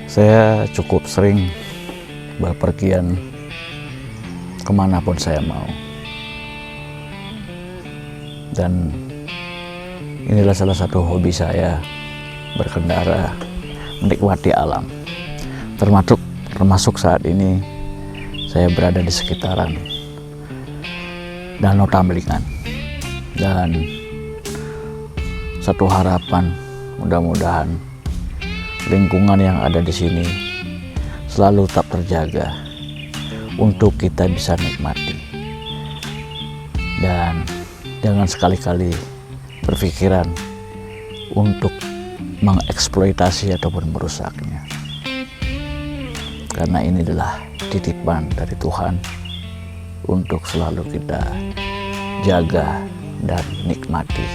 Saya cukup sering berpergian kemanapun saya mau. Dan inilah salah satu hobi saya, berkendara, menikmati alam. Termasuk saat ini saya berada di sekitaran Danau Tamlingan. Dan satu harapan, mudah-mudahan lingkungan yang ada di sini selalu tetap terjaga untuk kita bisa nikmati. Dan jangan sekali-kali berpikiran untuk mengeksploitasi ataupun merusaknya. Karena ini adalah titipan dari Tuhan untuk selalu kita jaga dan nikmati.